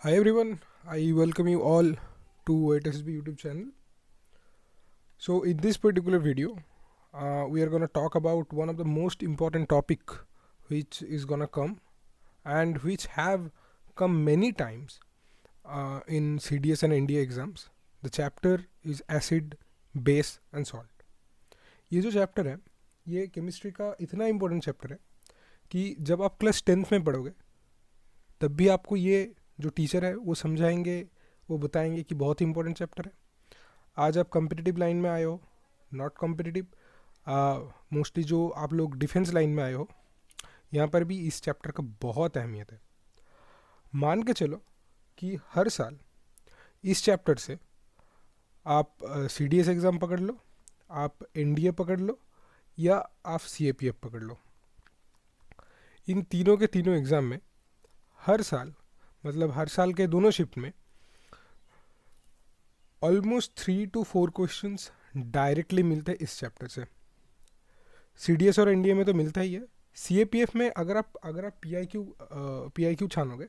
Hi everyone, I welcome you all to ATSB YouTube channel. So in this particular video, we are gonna talk about one of the most important topic which is gonna come and which have come many times in CDS and NDA exams. The chapter is acid, base and salt. ये जो chapter है ये chemistry का इतना important chapter है कि जब आप क्लास 10th में पढ़ोगे तब भी आपको ये जो टीचर है वो समझाएंगे, वो बताएंगे कि बहुत ही इंपॉर्टेंट चैप्टर है. आज आप कॉम्पिटिटिव लाइन में आए हो, नॉट कॉम्पिटिटिव, मोस्टली जो आप लोग डिफेंस लाइन में आए हो, यहाँ पर भी इस चैप्टर का बहुत अहमियत है. मान के चलो कि हर साल इस चैप्टर से आप सी डी एस एग्ज़ाम पकड़ लो, आप एन डी ए पकड़ लो या आप सी ए पी एफ पकड़ लो. इन तीनों के तीनों एग्ज़ाम में हर साल, मतलब हर साल के दोनों शिफ्ट में ऑलमोस्ट 3 to 4 क्वेश्चंस डायरेक्टली मिलते हैं इस चैप्टर से. सी डी एस और एन डी ए में तो मिलता ही है. सी ए पी एफ में अगर आप पी आई क्यू छानोगे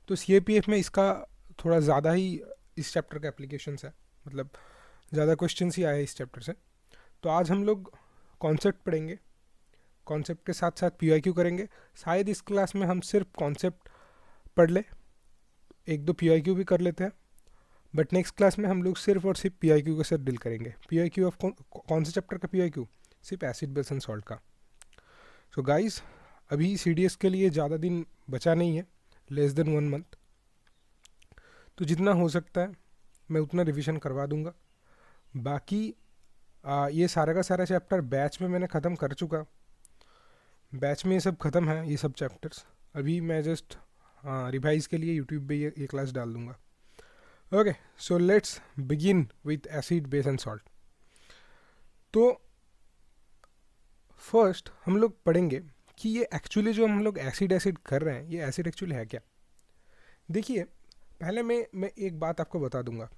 तो सी ए पी एफ में इसका थोड़ा ज़्यादा ही इस चैप्टर का एप्लीकेशंस है, मतलब ज़्यादा क्वेश्चंस ही आए हैं इस चैप्टर से. तो आज हम लोग कॉन्सेप्ट पढ़ेंगे, कॉन्सेप्ट के साथ साथ पी आई क्यू करेंगे. शायद इस क्लास में हम सिर्फ कॉन्सेप्ट पढ़ ले, एक दो पी आई क्यू भी कर लेते हैं, बट नेक्स्ट क्लास में हम लोग सिर्फ और सिर्फ पी आई क्यू के साथ डील करेंगे. पी आई क्यू ऑफ कौन से चैप्टर का पी आई क्यू? सिर्फ एसिड बेस एंड सॉल्ट का. सो गाइस, अभी सी डी एस के लिए ज़्यादा दिन बचा नहीं है, लेस देन 1 month. तो जितना हो सकता है मैं उतना रिवीजन करवा दूंगा. बाकी ये सारा का सारा चैप्टर बैच में मैंने ख़त्म कर चुका. बैच में ये सब ख़त्म है, ये सब चैप्टर्स. अभी मैं जस्ट रिवाइज के लिए यूट्यूब पे ये क्लास डाल दूंगा. Okay, so let's begin with acid base and salt. तो फर्स्ट हम लोग पढ़ेंगे कि ये एक्चुअली जो हम लोग एसिड कर रहे हैं, ये एसिड एक्चुअली है क्या. देखिए, पहले मैं एक बात आपको बता दूंगा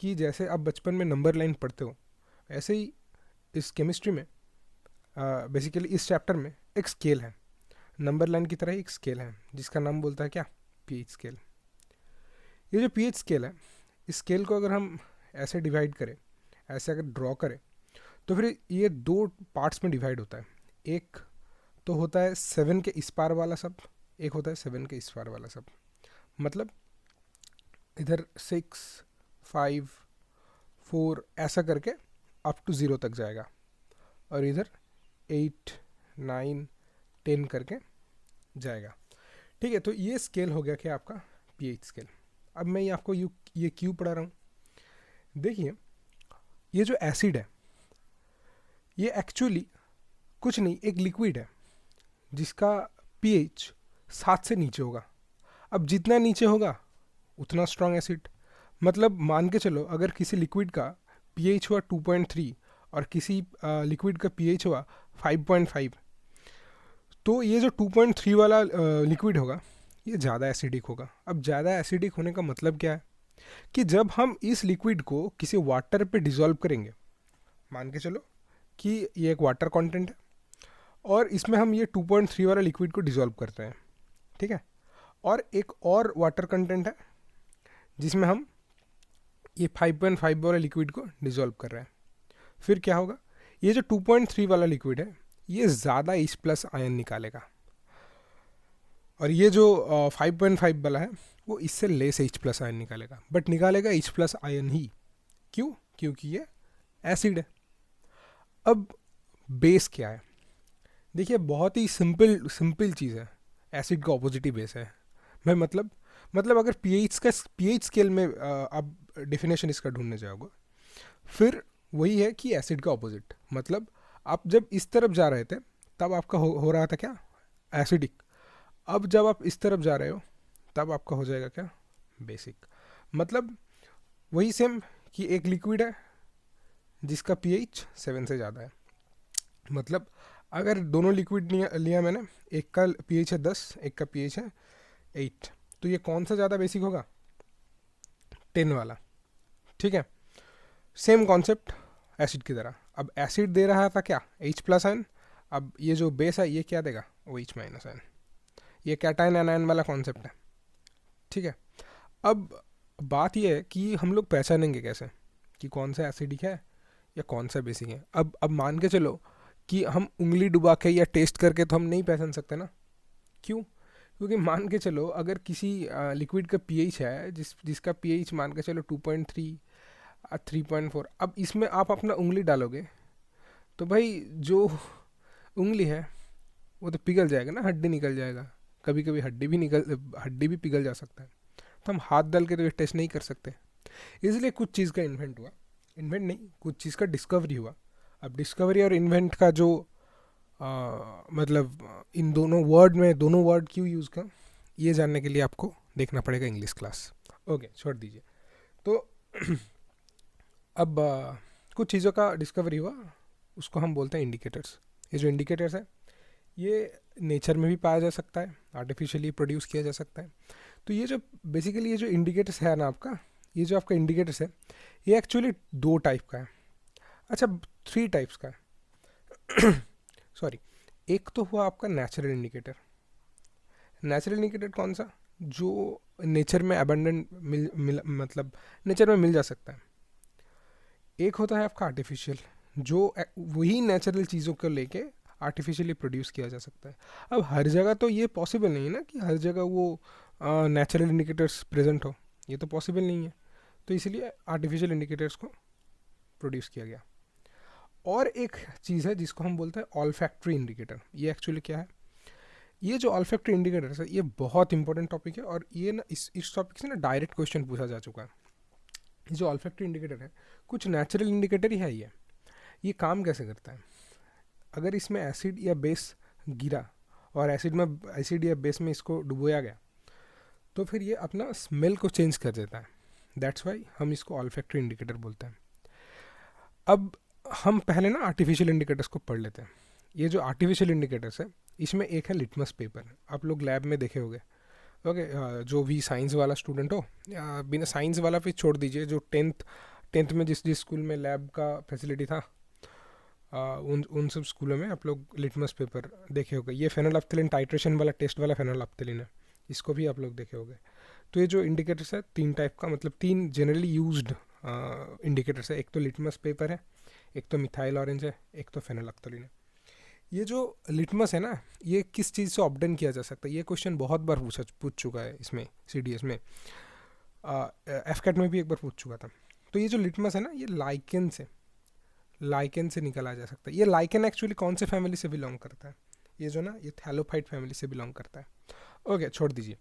कि जैसे आप बचपन में नंबर लाइन पढ़ते हो, ऐसे ही इस केमिस्ट्री में बेसिकली इस चैप्टर में एक स्केल है. नंबर लाइन की तरह ही एक स्केल है जिसका नाम बोलता है क्या? PH scale. ये जो पीएच स्केल है, इस स्केल को अगर हम ऐसे डिवाइड करें, ऐसे अगर ड्रॉ करें, तो फिर ये दो पार्ट्स में डिवाइड होता है. एक तो होता है 7 के इस पार वाला सब, एक होता है 7 के इस पार वाला सब. मतलब इधर 6, 5, 4 ऐसा करके अप टू 0 तक जाएगा, और इधर 8, 9, 10 करके जाएगा. ठीक है, तो ये स्केल हो गया क्या आपका पीएच स्केल. अब मैं ये आपको ये क्यों पढ़ा रहा हूँ. देखिए, ये जो एसिड है ये एक्चुअली कुछ नहीं, एक लिक्विड है जिसका पीएच 7 से नीचे होगा. अब जितना नीचे होगा उतना स्ट्रॉन्ग एसिड. मतलब मान के चलो, अगर किसी लिक्विड का पीएच हुआ 2.3 और किसी लिक्विड का पीएच हुआ 5.5, तो ये जो 2.3 वाला लिक्विड होगा ये ज़्यादा एसिडिक होगा. अब ज़्यादा एसिडिक होने का मतलब क्या है कि जब हम इस लिक्विड को किसी वाटर पे डिज़ोल्व करेंगे, मान के चलो कि ये एक वाटर कंटेंट है और इसमें हम ये 2.3 वाला लिक्विड को डिज़ोल्व करते हैं, ठीक है, और एक और वाटर कंटेंट है जिसमें हम ये 5.5 वाला लिक्विड को डिज़ोल्व कर रहे हैं. फिर क्या होगा, ये जो 2.3 वाला लिक्विड है ये ज़्यादा H+ आयन निकालेगा, और ये जो 5.5 वाला है वो इससे लेस H+ आयन निकालेगा, बट निकालेगा H+ आयन ही. क्यों? क्योंकि ये एसिड है. अब बेस क्या है? देखिए, बहुत ही सिंपल चीज़ है. एसिड का ऑपोजिट ही बेस है. मैं मतलब अगर पीएच स्केल में आप डेफिनेशन इसका ढूंढने जाओगे, फिर वही है कि एसिड का ऑपोजिट. मतलब आप जब इस तरफ जा रहे थे तब आपका हो रहा था क्या? एसिडिक. अब जब आप इस तरफ जा रहे हो तब आपका हो जाएगा क्या? बेसिक. मतलब वही सेम कि एक लिक्विड है जिसका पीएच 7 से ज़्यादा है. मतलब अगर दोनों लिक्विड लिया मैंने, एक का पीएच है 10, एक का पीएच है 8, तो ये कौन सा ज़्यादा बेसिक होगा? 10 वाला. ठीक है, सेम कॉन्सेप्ट एसिड की तरह. अब एसिड दे रहा था क्या? H+ ion. अब ये जो बेस है ये क्या देगा? OH- ion. ये कैटायन एनायन वाला कॉन्सेप्ट है. ठीक है, अब बात यह है कि हम लोग पहचानेंगे कैसे कि कौन सा एसिडिक है या कौन सा बेसिक है। अब मान के चलो कि हम उंगली डुबा के या टेस्ट करके तो हम नहीं पहचान सकते ना। क्यों? क्योंकि मान के चलो अगर किसी लिक्विड का पीएच है जिसका पीएच मान के चलो 2.3 3.4, अब इसमें आप अपना उंगली डालोगे तो भाई जो उंगली है वो तो पिघल जाएगा ना, हड्डी निकल जाएगा। कभी कभी हड्डी भी पिघल जा सकता है। तो हम हाथ डाल के तो ये टेस्ट नहीं कर सकते। इसलिए कुछ चीज़ का इन्वेंट हुआ, इन्वेंट नहीं, कुछ चीज़ का डिस्कवरी हुआ। अब डिस्कवरी और इन्वेंट का जो मतलब इन दोनों वर्ड क्यों यूज़ कर, ये जानने के लिए आपको देखना पड़ेगा इंग्लिश क्लास। ओके, छोड़ दीजिए। तो अब कुछ चीज़ों का डिस्कवरी हुआ, उसको हम बोलते हैं इंडिकेटर्स। ये जो इंडिकेटर्स है ये नेचर में भी पाया जा सकता है, आर्टिफिशियली प्रोड्यूस किया जा सकता है। तो ये जो बेसिकली ये जो इंडिकेटर्स है ना आपका, ये जो आपका इंडिकेटर्स है ये एक्चुअली 2 टाइप का है। अच्छा, 3 टाइप्स का है सॉरी। एक तो हुआ आपका नेचुरल इंडिकेटर। नेचुरल इंडिकेटर कौन सा? जो नेचर में अबंडेंट मतलब नेचर में मिल जा सकता है। एक होता है आपका आर्टिफिशियल, जो वही नेचुरल चीज़ों को लेके आर्टिफिशियली प्रोड्यूस किया जा सकता है। अब हर जगह तो ये पॉसिबल नहीं है ना कि हर जगह वो नेचुरल इंडिकेटर्स प्रेजेंट हो, ये तो पॉसिबल नहीं है। तो इसलिए आर्टिफिशियल इंडिकेटर्स को प्रोड्यूस किया गया। और एक चीज़ है जिसको हम बोलते हैं ऑल्फैक्टरी इंडिकेटर। ये एक्चुअली क्या है? ये जो ऑल्फैक्टरी इंडिकेटर है ये बहुत इंपॉर्टेंट टॉपिक है, और ये ना इस टॉपिक से ना डायरेक्ट क्वेश्चन पूछा जा चुका है। ये जो ऑल्फैक्टरी इंडिकेटर है कुछ नेचुरल इंडिकेटर ही है। ये काम कैसे करता है? अगर इसमें एसिड या बेस गिरा और एसिड या बेस में इसको डुबोया गया तो फिर ये अपना स्मेल को चेंज कर देता है। दैट्स वाई हम इसको ऑल्फैक्टरी इंडिकेटर बोलते हैं। अब हम पहले ना आर्टिफिशियल इंडिकेटर्स को पढ़ लेते हैं। ये जो आर्टिफिशियल इंडिकेटर्स है इसमें एक है लिटमस पेपर, आप लोग लैब में देखे होंगे। ओके, जो भी साइंस वाला स्टूडेंट हो, बिना साइंस वाला फिर छोड़ दीजिए, जो टेंथ में जिस स्कूल में लैब का फैसिलिटी था उन सब स्कूलों में आप लोग लिटमस पेपर देखे होंगे। ये फेनोल्फ्थेलिन टाइट्रेशन वाला टेस्ट वाला फेनोल्फ्थेलिन है, इसको भी आप लोग देखे होंगे। तो ये जो इंडिकेटर्स है 3 टाइप का, मतलब 3 जनरली यूज्ड इंडिकेटर्स है। एक तो लिटमस पेपर है, एक तो मिथाइल ऑरेंज है, एक तो फेनोल्फ्थेलिन है। ये जो लिटमस है ना, ये किस चीज़ से ऑब्टेन किया जा सकता है? ये क्वेश्चन बहुत बार पूछ चुका है इसमें, CDS में, FCAT में भी एक बार पूछ चुका था। तो ये जो लिटमस है ना, ये लाइकेन से निकाला जा सकता है। ये लाइकेन एक्चुअली कौन से फैमिली से बिलोंग करता है? ये जो ना, ये थैलोफाइट फैमिली से बिलोंग करता है। ओके, छोड़ दीजिए।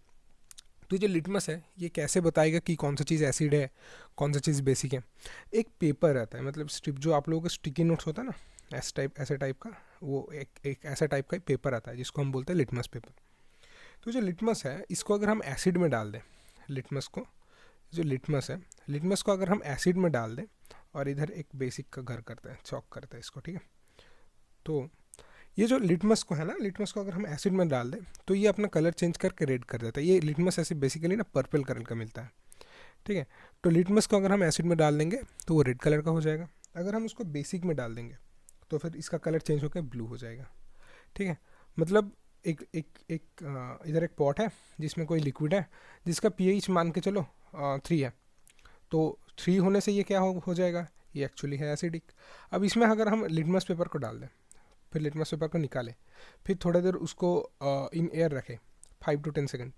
तो ये जो लिटमस है ये कैसे बताएगा कि कौन सा चीज़ एसिड है, कौन सा चीज़ बेसिक है? एक पेपर रहता है, मतलब स्ट्रिप, जो आप लोगों का स्टिकी नोट्स होता है ना, ऐसे टाइप का, वो एक ऐसा टाइप का पेपर आता है जिसको हम बोलते हैं लिटमस पेपर। तो जो लिटमस है इसको अगर हम एसिड में डाल दें, लिटमस को अगर हम एसिड में डाल दें और इधर एक बेसिक का घर करते हैं, चॉक करते हैं इसको, ठीक है। तो ये जो लिटमस को है ना, लिटमस को अगर हम एसिड में डाल दें तो ये अपना कलर चेंज करके रेड कर देता है। ये लिटमस ऐसे बेसिकली ना पर्पल कलर का मिलता है, ठीक है। तो लिटमस को अगर हम एसिड में डाल देंगे तो वो रेड कलर का हो जाएगा। अगर हम उसको बेसिक में डाल देंगे तो फिर इसका कलर चेंज होकर ब्लू हो जाएगा, ठीक है। मतलब इधर एक पॉट है जिसमें कोई लिक्विड है जिसका pH मान के चलो 3 है, तो 3 होने से ये क्या हो जाएगा? ये एक्चुअली है एसिडिक। अब इसमें अगर हम लिटमस पेपर को डाल दें, फिर लिटमस पेपर को निकालें, फिर थोड़ा देर उसको इन एयर रखें 5 to 10 सेकेंड,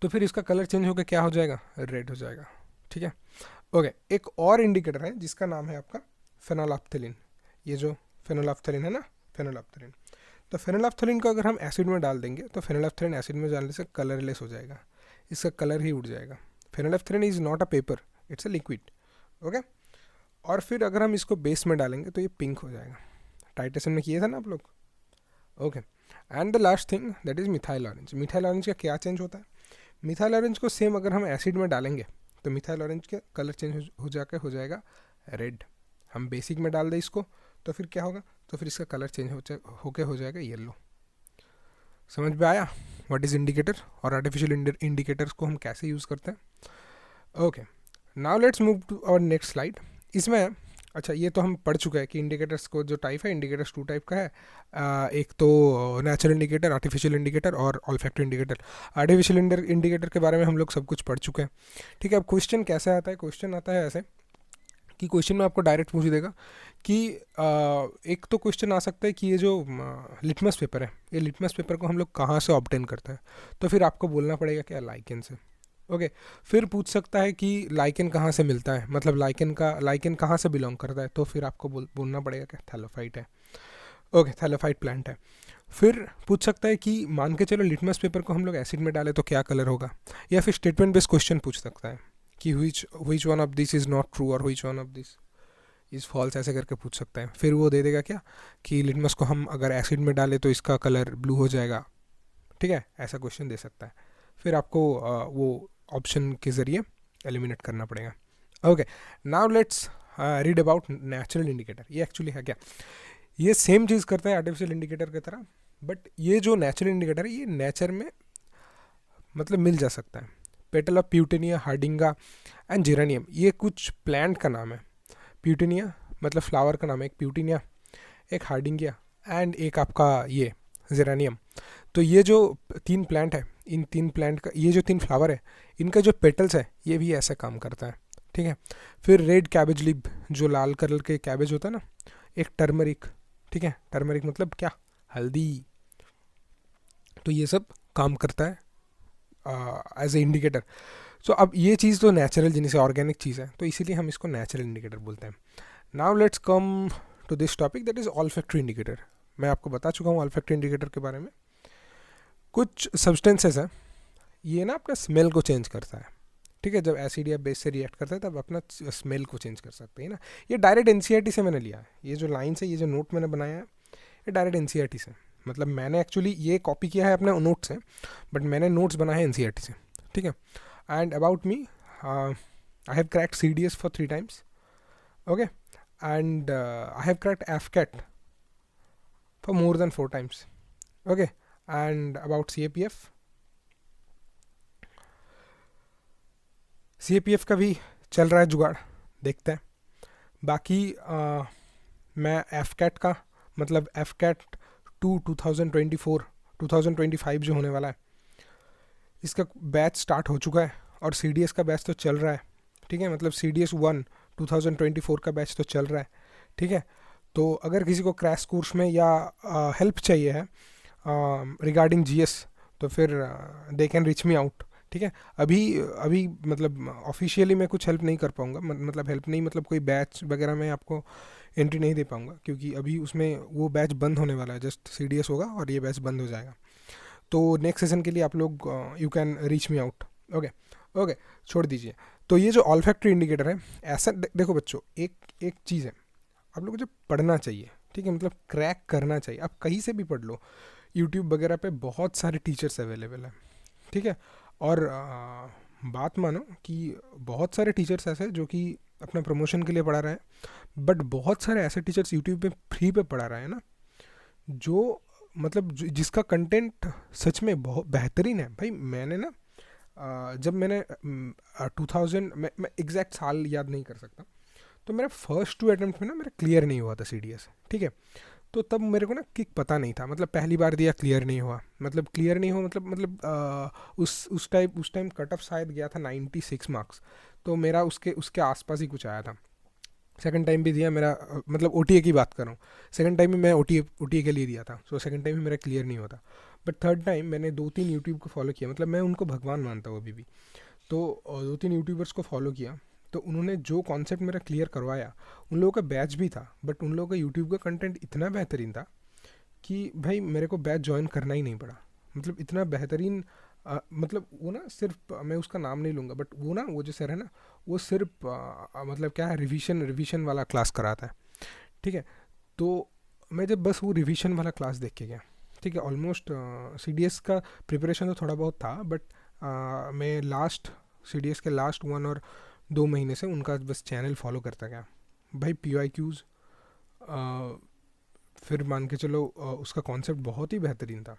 तो फिर इसका कलर चेंज होकर क्या हो जाएगा? रेड हो जाएगा, ठीक है। ओके, एक और इंडिकेटर है जिसका नाम है आपका फेनोल्फ्थेलिन। ये जो फेनोल्फ्थेलिन है ना, फेनोल्फ्थेलिन, तो फेनोल्फ्थेलिन को अगर हम एसिड में डाल देंगे तो फेनोल्फ्थेलिन एसिड में डालने से कलरलेस हो जाएगा, इसका कलर ही उड़ जाएगा। Phenolphthalein is not a paper, it's a liquid, okay. और फिर अगर हम इसको बेस में डालेंगे तो ये पिंक हो जाएगा। टाइट्रेशन में किए थे ना आप लोग, okay. And the last thing that is methyl orange. Methyl orange का क्या चेंज होता है? मिथाइल ऑरेंज को सेम अगर हम एसिड में डालेंगे तो मिथाइल ऑरेंज का कलर चेंज हो जाएगा रेड। हम बेसिक में डाल दें इसको तो फिर क्या होगा? तो फिर इसका कलर चेंज हो जाएगा येलो। समझ में आया व्हाट इज़ इंडिकेटर और आर्टिफिशियल इंडिकेटर्स को हम कैसे यूज़ करते हैं? Okay, now let's move to our next slide. इसमें अच्छा, ये तो हम पढ़ चुके हैं कि इंडिकेटर्स को जो टाइप है, इंडिकेटर्स टू टाइप का है। एक तो नेचुरल इंडिकेटर, आर्टिफिशियल इंडिकेटर और ऑल्फैक्टरी इंडिकेटर। आर्टिफिशियल इंडिकेटर के बारे में हम लोग सब कुछ पढ़ चुके हैं। ठीक है, अब क्वेश्चन कैसे आता है? क्वेश्चन आता है ऐसे कि क्वेश्चन में आपको डायरेक्ट पूछ देगा कि एक तो क्वेश्चन आ सकता है कि ये जो लिटमस पेपर है, ये लिटमस पेपर को हम लोग कहाँ से ऑब्टेन करते हैं, तो फिर आपको बोलना पड़ेगा क्या, लाइकेन से। ओके, फिर पूछ सकता है कि लाइकेन कहाँ से मिलता है, मतलब लाइकेन कहाँ से बिलोंग करता है, तो फिर आपको बोलना पड़ेगा क्या, थैलोफाइट है। ओके, थैलोफाइट प्लांट है। फिर पूछ सकता है कि मान के चलो लिटमस पेपर को हम लोग एसिड में डालें तो क्या कलर होगा, या फिर स्टेटमेंट बेस्ड क्वेश्चन पूछ सकता है कि which one of this is not true और which one of this is false, ऐसे करके पूछ सकते हैं। फिर वो दे देगा क्या कि लिटमस को हम अगर एसिड में डालें तो इसका कलर ब्लू हो जाएगा। ठीक है, ऐसा क्वेश्चन दे सकता है। फिर आपको वो ऑप्शन के ज़रिए एलिमिनेट करना पड़ेगा। Okay, now let's read about natural indicator. ये एक्चुअली है क्या? ये सेम चीज़ करता है आर्टिफिशियल इंडिकेटर की तरह, बट ये जो नेचुरल इंडिकेटर है ये नेचर में मतलब मिल जा सकता है। पेटल ऑफ प्यूटेनिया, हार्डिंगा एंड जेरेनियम, ये कुछ प्लांट का नाम है। प्यूटेनिया मतलब फ्लावर का नाम है, एक प्यूटेनिया, एक हार्डिंगिया एंड एक आपका ये जेरेनियम। तो ये जो तीन प्लांट है, इन तीन प्लांट का ये जो तीन फ्लावर है, इनका जो पेटल्स है ये भी ऐसे काम करता है। ठीक है, फिर रेड कैबेज लीफ, जो लाल कलर के कैबेज होता है ना, एक टर्मरिक। ठीक है, टर्मरिक मतलब क्या, हल्दी। तो ये सब काम करता है एज ए इंडिकेटर। सो अब ये चीज़ तो नेचुरल जिन्हें से ऑर्गेनिक चीज़ है, तो इसीलिए हम इसको नेचुरल इंडिकेटर बोलते हैं। Now let's come to this topic, that is olfactory indicator. मैं आपको बता चुका हूँ ऑल्फैक्टरी इंडिकेटर के बारे में। कुछ सब्सटेंसेस हैं, ये ना अपना स्मेल को चेंज करता है। ठीक है, जब एसिड या बेस से रिएक्ट करता है तब अपना स्मेल को चेंज कर सकते हैं ना। ये डायरेक्ट एनसीईआरटी से मैंने लिया है, ये जो लाइन्स है, ये जो नोट मैंने बनाया है, ये डायरेक्ट एनसीईआरटी से। मतलब मैंने एक्चुअली ये कॉपी किया है अपने नोट से, बट मैंने नोट्स बनाए हैं एनसीईआरटी से। ठीक है, and about me, I have cracked CDS for 3 times. Okay, and I have cracked AFCAT for more than 4 times. Okay, and about CAPF का भी चल रहा है जुगाड़, देखते हैं। बाकी मैं AFCAT का मतलब AFCAT 2024 जो होने वाला है, इसका बैच स्टार्ट हो चुका है और CDS का बैच तो चल रहा है। ठीक है, मतलब CDS 1 2024 का बैच तो चल रहा है। ठीक है, तो अगर किसी को क्रैश कोर्स में या हेल्प चाहिए है रिगार्डिंग GS, तो फिर they can reach me out. ठीक है, अभी अभी मतलब ऑफिशियली मैं कुछ हेल्प नहीं कर पाऊँगा, मतलब हेल्प नहीं, मतलब कोई बैच वगैरह में आपको एंट्री नहीं दे पाऊँगा, क्योंकि अभी उसमें वो बैच बंद होने वाला है। जस्ट CDS होगा और ये बैच बंद हो जाएगा। तो नेक्स्ट सेशन के लिए आप लोग you can reach me out. Okay okay, छोड़ दीजिए। तो ये जो ऑल्फैक्टरी इंडिकेटर है, ऐसा देखो बच्चों, एक एक चीज़ है, आप लोगों को जो पढ़ना चाहिए, ठीक है, मतलब क्रैक करना चाहिए। आप कहीं से भी पढ़ लो, यूट्यूब वगैरह पे बहुत सारे टीचर्स अवेलेबल हैं। ठीक है, और बात मानो कि बहुत सारे टीचर्स ऐसे जो कि अपना प्रमोशन के लिए पढ़ा रहे हैं, बट बहुत सारे ऐसे टीचर्स यूट्यूब पे फ्री पे पढ़ा रहे हैं ना, जो मतलब जिसका कंटेंट सच में बहुत बेहतरीन है। भाई मैंने ना जब मैंने 2000, मैं एग्जैक्ट साल याद नहीं कर सकता, तो मेरा फर्स्ट 2 अटेम्प्ट में ना मेरा क्लियर नहीं हुआ था CDS। ठीक है, तो तब मेरे को ना किक पता नहीं था, मतलब पहली बार दिया क्लियर नहीं हुआ, मतलब क्लियर नहीं हुआ, मतलब उस टाइम कट ऑफ शायद गया था 96 मार्क्स, तो मेरा उसके आसपास ही कुछ आया था। सेकंड टाइम भी दिया मेरा, मतलब OTA की बात कर रहा हूँ, सेकंड टाइम में मैं OTA के लिए दिया था, सो सेकंड टाइम में मेरा क्लियर नहीं होता। बट थर्ड टाइम मैंने 2-3 यूट्यूब को फॉलो किया, मतलब मैं उनको भगवान मानता हूँ अभी भी, तो 2-3 यूट्यूबर्स को फॉलो किया, तो उन्होंने जो कॉन्सेप्ट मेरा क्लियर करवाया, उन लोगों का बैच भी था, बट उन लोगों का यूट्यूब का कंटेंट इतना बेहतरीन था कि भाई मेरे को बैच ज्वाइन करना ही नहीं पड़ा। मतलब इतना बेहतरीन, मतलब वो ना सिर्फ, मैं उसका नाम नहीं लूँगा, बट वो जो सर है ना, वो सिर्फ मतलब क्या है, रिवीजन वाला क्लास कराता है। ठीक है, तो मैं जब बस वो रिवीजन वाला क्लास देख के गया, ठीक है, ऑलमोस्ट CDS का प्रिपरेशन तो थोड़ा बहुत था, बट मैं लास्ट CDS के लास्ट 1 और 2 महीने से उनका बस चैनल फॉलो करता गया। भाई PYQs, फिर मान के चलो उसका कॉन्सेप्ट बहुत ही बेहतरीन था।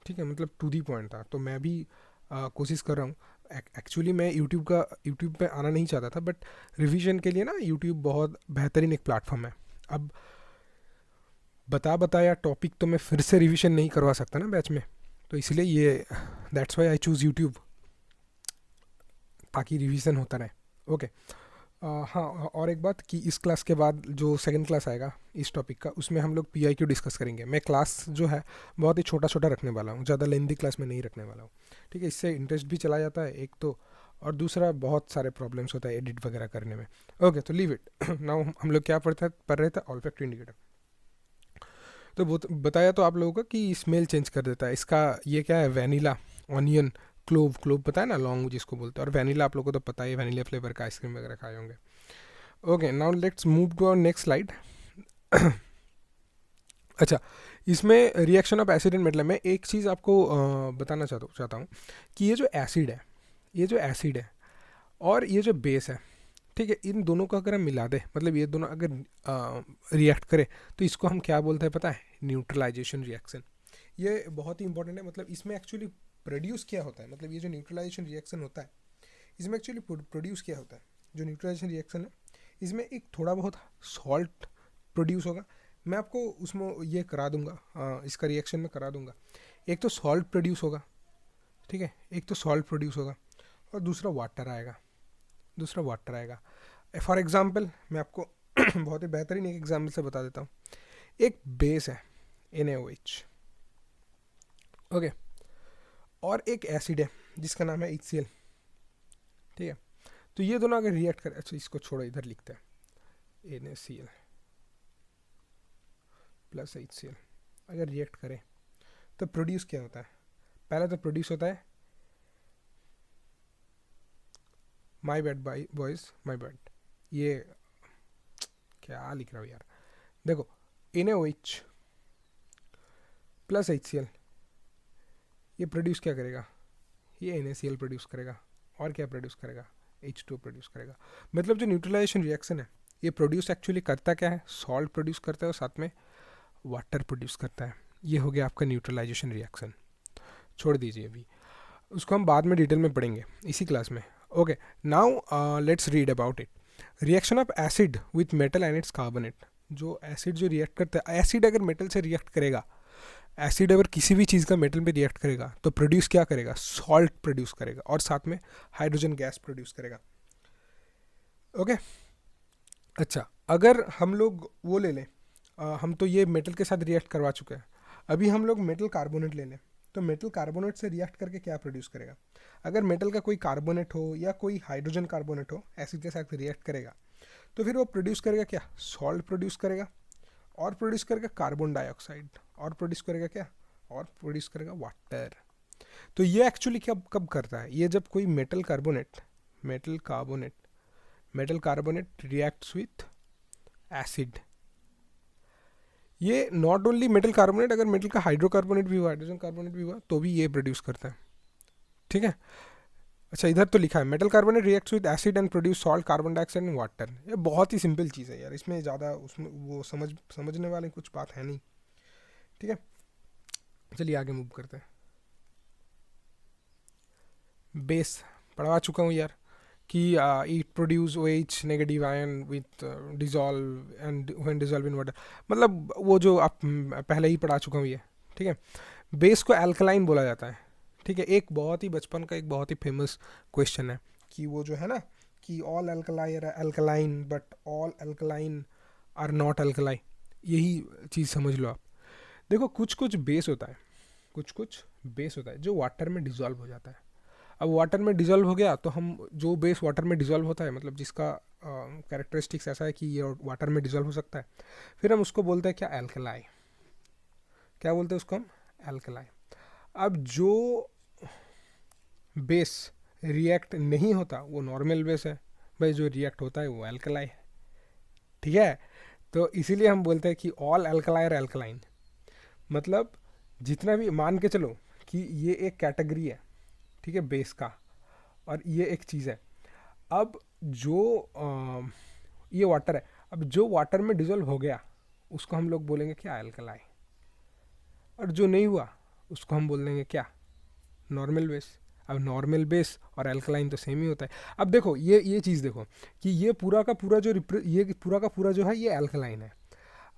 ठीक है, मतलब टू दी पॉइंट था। तो मैं भी कोशिश कर रहा हूँ, एक्चुअली मैं यूट्यूब पे आना नहीं चाहता था, बट रिवीजन के लिए ना यूट्यूब बहुत बेहतरीन एक प्लेटफॉर्म है। अब बताया टॉपिक तो मैं फिर से रिवीजन नहीं करवा सकता ना बैच में, तो इसलिए ये that's why I choose YouTube, ताकि रिवीजन होता रहे। ओके। हाँ, और एक बात कि इस क्लास के बाद जो सेकंड क्लास आएगा इस टॉपिक का, उसमें हम लोग PIQ डिस्कस करेंगे। मैं क्लास जो है बहुत ही छोटा छोटा रखने वाला हूँ, ज़्यादा लेंदी क्लास में नहीं रखने वाला हूँ, ठीक है। इससे इंटरेस्ट भी चला जाता है एक तो, और दूसरा बहुत सारे प्रॉब्लम्स होता है एडिट वगैरह करने में। ओके, तो लीव इट। नाउ हम लोग क्या पढ़ रहे थे, ऑल्फैक्टरी इंडिकेटर। तो बताया तो आप लोगों को कि स्मेल चेंज कर देता है इसका। ये क्या है, वैनिला, ऑनियन, क्लोव पता है ना, लॉन्ग जिसको बोलते हैं, और वैनिला आप लोगों को तो पता ही है, वैनिला फ्लेवर का आइसक्रीम वगैरह खाए होंगे। Okay, now let's move to our next slide. अच्छा, इसमें reaction of acid and metal में एक चीज़ आपको बताना चाहता हूँ कि ये जो एसिड है और ये जो बेस है, ठीक है, इन दोनों को अगर हम मिला दें, मतलब ये दोनों अगर रिएक्ट करें, तो इसको हम क्या बोलते हैं पता है, न्यूट्रलाइजेशन रिएक्शन। ये बहुत ही इंपॉर्टेंट है। मतलब इसमें एक्चुअली प्रोड्यूस क्या होता है, मतलब ये जो न्यूट्रलाइजेशन रिएक्शन होता है, इसमें एक्चुअली प्रोड्यूस क्या होता है, जो न्यूट्रलाइजेशन रिएक्शन है, इसमें एक थोड़ा बहुत सॉल्ट प्रोड्यूस होगा। मैं आपको उसमें ये करा दूंगा, इसका रिएक्शन में करा दूंगा। एक तो सॉल्ट प्रोड्यूस होगा, ठीक है, एक तो सॉल्ट प्रोड्यूस होगा, और दूसरा वाटर आएगा। फॉर एग्जाम्पल मैं आपको बहुत ही बेहतरीन एक एग्जाम्पल से बता देता हूँ। एक बेस है NaOH, ओके, और एक एसिड है जिसका नाम है HCl, ठीक है। तो ये दोनों अगर रिएक्ट करें, अच्छा इसको छोड़ो, इधर लिखते हैं NaCl प्लस HCl, अगर रिएक्ट करें तो प्रोड्यूस क्या होता है, पहले तो प्रोड्यूस होता है, my bad boys, my bad, ये क्या लिख रहा हूँ यार, देखो NaOH प्लस HCl, ये प्रोड्यूस क्या करेगा, ये NaCl प्रोड्यूस करेगा, और क्या प्रोड्यूस करेगा, H2 प्रोड्यूस करेगा। मतलब जो न्यूट्रलाइजेशन रिएक्शन है, ये प्रोड्यूस एक्चुअली करता क्या है, सॉल्ट प्रोड्यूस करता है और साथ में वाटर प्रोड्यूस करता है। ये हो गया आपका न्यूट्रलाइजेशन रिएक्शन। छोड़ दीजिए, अभी उसको हम बाद में डिटेल में पढ़ेंगे इसी क्लास में। Okay, now let's read about it. Reaction of acid with metal and it's carbonate. जो एसिड जो रिएक्ट करता है, एसिड अगर मेटल से रिएक्ट करेगा, एसिड अगर किसी भी चीज़ का मेटल में रिएक्ट करेगा तो प्रोड्यूस क्या करेगा, सॉल्ट प्रोड्यूस करेगा, और साथ में हाइड्रोजन गैस प्रोड्यूस करेगा। ओके, अच्छा, अगर हम लोग वो ले लें, हम तो ये मेटल के साथ रिएक्ट करवा चुके हैं, अभी हम लोग मेटल कार्बोनेट ले लें, तो मेटल कार्बोनेट से रिएक्ट करके क्या प्रोड्यूस करेगा। अगर मेटल का कोई कार्बोनेट हो या कोई हाइड्रोजन कार्बोनेट हो, एसिड के साथ रिएक्ट करेगा, तो फिर वो प्रोड्यूस करेगा क्या, सॉल्ट प्रोड्यूस करेगा, और प्रोड्यूस करेगा कार्बन डाइऑक्साइड, और प्रोड्यूस करेगा क्या, और प्रोड्यूस करेगा वाटर। तो ये एक्चुअली क्या कब करता है, ये जब कोई metal carbonate reacts with acid. ये नॉट ओनली मेटल कार्बोनेट, अगर मेटल का हाइड्रोकार्बोनेट भी हुआ, हाइड्रोजन कार्बोनेट भी हुआ, तो भी ये प्रोड्यूस करता है, ठीक है। अच्छा, इधर तो लिखा है metal carbonate reacts with acid and produce salt, carbon dioxide and water. ये बहुत ही सिंपल चीज़ है यार, इसमें ज़्यादा उसमें वो समझने वाली कुछ बात है नहीं, ठीक है। चलिए आगे मूव करते हैं। बेस पढ़वा चुका हूँ यार कि it produce OH negative ion with dissolve and when dissolve in water, मतलब वो जो आप पहले ही पढ़ा चुका हूँ ये, ठीक है। बेस को एल्कलाइन बोला जाता है, ठीक है। एक बहुत ही बचपन का एक बहुत ही फेमस क्वेश्चन है कि वो जो है ना कि all alkali are alkaline but all alkaline are not alkali, यही चीज़ समझ लो आप। देखो कुछ बेस होता है जो वाटर में डिजॉल्व हो जाता है। अब वाटर में डिजॉल्व हो गया तो हम जो बेस वाटर में डिजॉल्व होता है, मतलब जिसका कैरेक्टरिस्टिक्स ऐसा है कि ये वाटर में डिजॉल्व हो सकता है, फिर हम उसको बोलते हैं क्या, एल्कलाई। क्या बोलते हैं उसको हम, एल्कलाई। अब जो बेस रिएक्ट नहीं होता वो नॉर्मल बेस है, भाई जो रिएक्ट होता है वो एल्कलाई है, ठीक है। तो इसीलिए हम बोलते हैं कि ऑल एल्कलाई और एल्कलाइन, मतलब जितना भी, मान के चलो कि ये एक कैटेगरी है, ठीक है, बेस का, और ये एक चीज़ है। अब जो ये वाटर है, अब जो वाटर में डिजोल्व हो गया उसको हम लोग बोलेंगे क्या, एल्कलाई, और जो नहीं हुआ उसको हम बोल देंगे क्या, नॉर्मल बेस। अब नॉर्मल बेस और एल्कलाइन तो सेम ही होता है। अब देखो ये चीज़ देखो कि ये पूरा का पूरा ये पूरा का पूरा जो है ये एल्कलाइन है।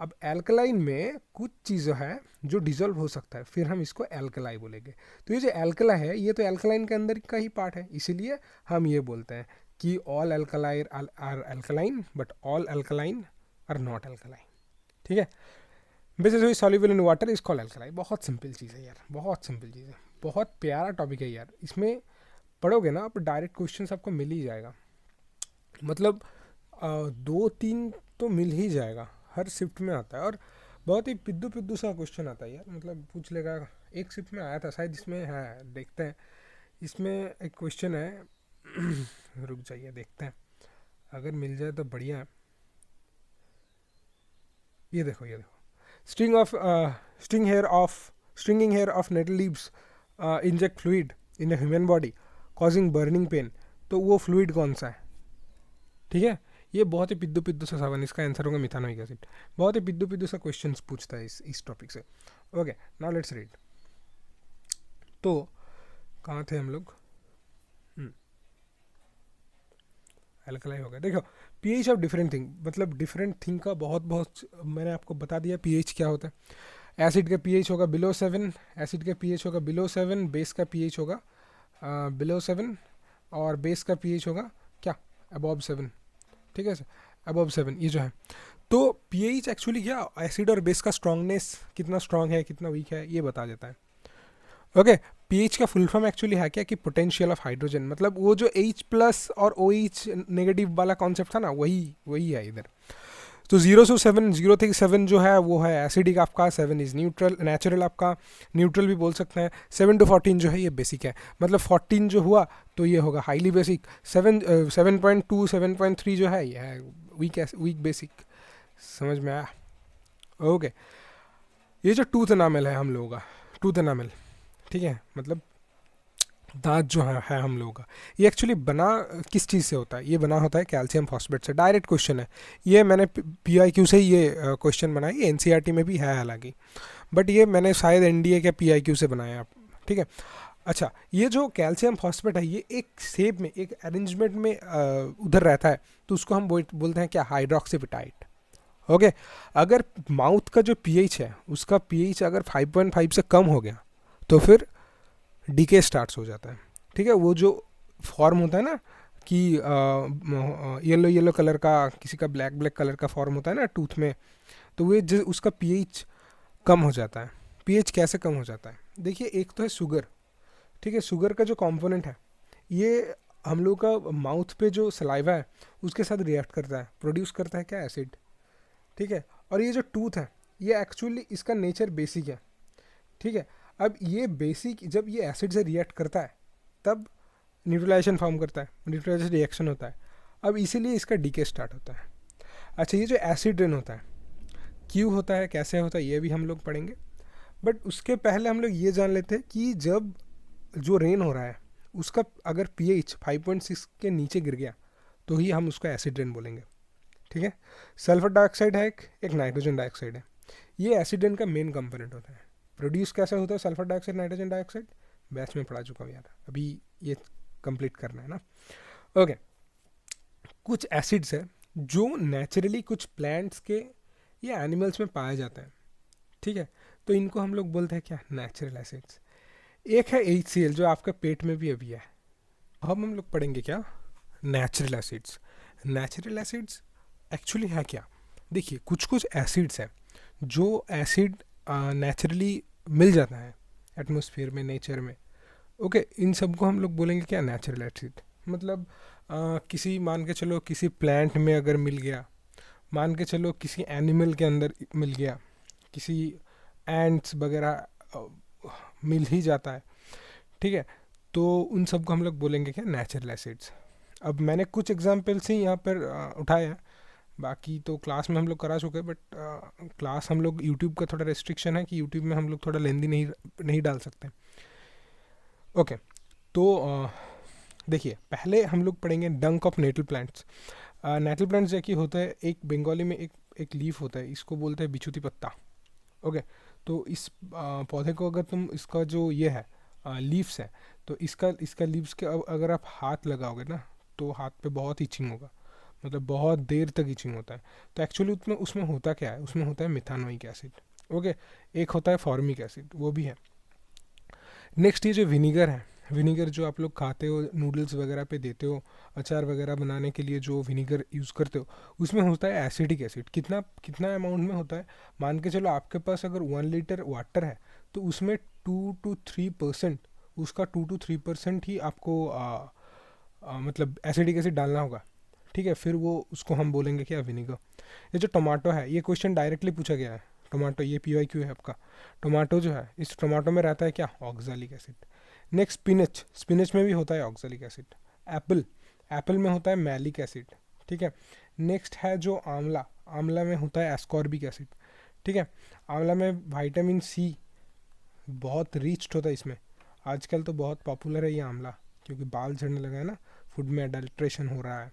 अब एल्कलाइन में कुछ चीज़ें हैं जो डिजोल्व हो सकता है, फिर हम इसको एल्कलाई बोलेंगे। तो ये जो एल्कला है ये तो एल्कलाइन के अंदर का ही पार्ट है, इसीलिए हम ये बोलते हैं कि all alkali are alkaline but all alkaline are not alkaline. ठीक है, basically soluble in water is called alkali. बहुत सिंपल चीज़ है यार, बहुत सिंपल चीज़ है, बहुत प्यारा टॉपिक है यार। इसमें पढ़ोगे ना आप डायरेक्ट क्वेश्चन आपको मिल ही जाएगा, मतलब 2-3 तो मिल ही जाएगा, हर शिफ्ट में आता है। और बहुत ही पिद्दू पिद्दू सा क्वेश्चन आता है यार, मतलब पूछ लेगा। एक शिफ्ट में आया था शायद, इसमें है, देखते हैं। इसमें एक क्वेश्चन है रुक जाइए देखते हैं, अगर मिल जाए तो बढ़िया है। ये देखो stringing hair of nettle leaves inject fluid in a human body causing burning pain. तो वो फ्लूइड कौन सा है? ठीक है, ये बहुत ही पिद्दू पिद्दू सा सवाल, इसका आंसर होगा मिथानोइक एसिड। बहुत ही पिद्दू पिद्दू सा क्वेश्चन पूछता है इस टॉपिक से। Okay, now let's read. तो कहाँ थे हम लोग? एल्कलाई हो गया। देखो पीएच ऑफ डिफरेंट थिंग, मतलब डिफरेंट थिंग का बहुत मैंने आपको बता दिया पीएच क्या होता है। एसिड का पीएच होगा बिलो 7, एसिड का पीएच होगा बिलो 7, बेस का पीएच होगा बिलो 7 और बेस का पीएच होगा क्या? अबव 7। ठीक है सर, अबव 7 ये जो है। तो पीएच एक्चुअली क्या एसिड और बेस का स्ट्रांगनेस कितना स्ट्रांग है कितना वीक है ये बता देता है। ओके, पीएच का फुल फॉर्म एक्चुअली है क्या कि पोटेंशियल ऑफ हाइड्रोजन, मतलब वो जो H प्लस और OH नेगेटिव वाला कॉन्सेप्ट था ना, वही है इधर। तो 0 से 7, 0 থেকে 7 जो है वो है एसिडिक आपका, 7 इज़ न्यूट्रल, नेचुरल आपका, न्यूट्रल भी बोल सकते हैं। 7 to 14 जो है ये बेसिक है, मतलब 14 जो हुआ तो ये होगा हाईली बेसिक। 7.2 7.3 जो है ये है वीक बेसिक। समझ में आया? ओके, ये जो टूथ एनामल है हम लोगों का, टूथ एनामल, ठीक है, मतलब दांत जो है हम लोगों का, ये एक्चुअली बना किस चीज़ से होता है? ये बना होता है कैल्शियम फॉस्फेट से। डायरेक्ट क्वेश्चन है ये, मैंने PIQ से ही ये क्वेश्चन बनाया, ये NCERT में भी है हालांकि, बट ये मैंने शायद NDA के PIQ से बनाया। ठीक है, अच्छा, ये जो कैल्शियम फॉस्फेट है ये एक शेप में, एक अरेंजमेंट में उधर रहता है, तो उसको हम बोलते हैं क्या? हाइड्रोक्सीपिटाइट। ओके, अगर माउथ का जो pH है उसका pH अगर 5.5 से कम हो गया तो फिर डीके स्टार्ट्स हो जाता है। ठीक है, वो जो फॉर्म होता है ना कि येलो कलर का, किसी का ब्लैक कलर का फॉर्म होता है ना टूथ में, तो वो उसका पीएच कम हो जाता है। पीएच कैसे कम हो जाता है? देखिए, एक तो है शुगर। ठीक है, शुगर का जो कंपोनेंट है ये हम लोग का माउथ पे जो सलाइवा है उसके साथ रिएक्ट करता है, प्रोड्यूस करता है क्या? एसिड। ठीक है, और ये जो टूथ है ये एक्चुअली इसका नेचर बेसिक है। ठीक है, अब ये बेसिक जब ये एसिड से रिएक्ट करता है तब न्यूट्रलाइजेशन फॉर्म करता है, न्यूट्रलाइजेशन रिएक्शन होता है, अब इसीलिए इसका डीके स्टार्ट होता है। अच्छा, ये जो एसिड रेन होता है क्यों होता है, कैसे होता है, ये भी हम लोग पढ़ेंगे, बट उसके पहले हम लोग ये जान लेते हैं कि जब जो रेन हो रहा है उसका अगर pH 5.6 के नीचे गिर गया तो ही हम उसको एसिड रेन बोलेंगे। ठीक है, सल्फर डाइऑक्साइड है, एक नाइट्रोजन डाइऑक्साइड है, ये एसिड रेन का मेन कंपोनेंट होता है। प्रोड्यूस कैसे होता है sulphur dioxide nitrogen dioxide? Batch में पढ़ा चुका हूँ यार, अभी ये कंप्लीट करना है ना। ओके, कुछ एसिड्स है जो नेचुरली कुछ प्लांट्स के या एनिमल्स में पाए जाते हैं। ठीक है, तो इनको हम लोग बोलते हैं क्या? Natural acids. एक है HCl जो आपके पेट में भी अभी है। अब हम लोग पढ़ेंगे क्या? Natural acids. Natural acids actually है क्या? देखिए, कुछ एसिड्स हैं जो एसिड नेचुरली मिल जाता है एटमॉस्फेयर में, नेचर में। ओके, इन सब को हम लोग बोलेंगे क्या? Natural acid. मतलब किसी, मान के चलो किसी प्लांट में अगर मिल गया, मान के चलो किसी एनिमल के अंदर मिल गया, किसी एंट्स वगैरह मिल ही जाता है। ठीक है, तो उन सब को हम लोग बोलेंगे क्या? Natural acids. अब मैंने कुछ एग्जांपल्स ही यहाँ पर उठाए हैं, बाकी तो क्लास में हम लोग करा चुके हैं, बट क्लास हम लोग यूट्यूब का थोड़ा रेस्ट्रिक्शन है कि यूट्यूब में हम लोग थोड़ा लेंदी नहीं डाल सकते। ओके, तो देखिए, पहले हम लोग पढ़ेंगे डंक of nettle plants. Nettle plants जो कि होता है, एक बंगाली में एक लीफ होता है, इसको बोलते हैं बिछुती पत्ता। ओके, तो इस पौधे को अगर तुम, इसका जो ये है लीव्स है, तो इसका इसका लीव्स के अगर आप हाथ लगाओगे ना तो हाथ पे बहुत इचिंग होगा, मतलब बहुत देर तक इचिंग होता है। तो एक्चुअली उसमें उसमें होता क्या है, उसमें होता है मिथानोइक एसिड। ओके, एक होता है फॉर्मिक एसिड, वो भी है। नेक्स्ट ये जो विनीगर है, विनीगर जो आप लोग खाते हो, नूडल्स वगैरह पे देते हो, अचार वगैरह बनाने के लिए जो विनीगर यूज़ करते हो, उसमें होता है एसिडिक एसिड। कितना कितना अमाउंट में होता है, मान के चलो आपके पास अगर 1 लीटर वाटर है तो उसमें 2 to 3%, उसका 2 to 3% ही आपको मतलब एसिडिक एसिड डालना होगा। ठीक है, फिर वो उसको हम बोलेंगे क्या, विनीगर। ये जो टमाटो है, ये क्वेश्चन डायरेक्टली पूछा गया है, टमाटो, ये PYQ है आपका। टमाटो जो है, इस टमाटो में रहता है क्या, oxalic acid. Next spinach, spinach में भी होता है ऑक्जेलिक एसिड। एप्पल, एप्पल में होता है मैलिक एसिड। ठीक है, नेक्स्ट है जो आंवला, आंवला में होता है एस्कॉर्बिक एसिड। ठीक है, आंवला में विटामिन सी बहुत रिच्ड होता है इसमें। आजकल तो बहुत पॉपुलर है ये आंवला, क्योंकि बाल झड़ने लगा है ना, फूड में अडल्ट्रेशन हो रहा है,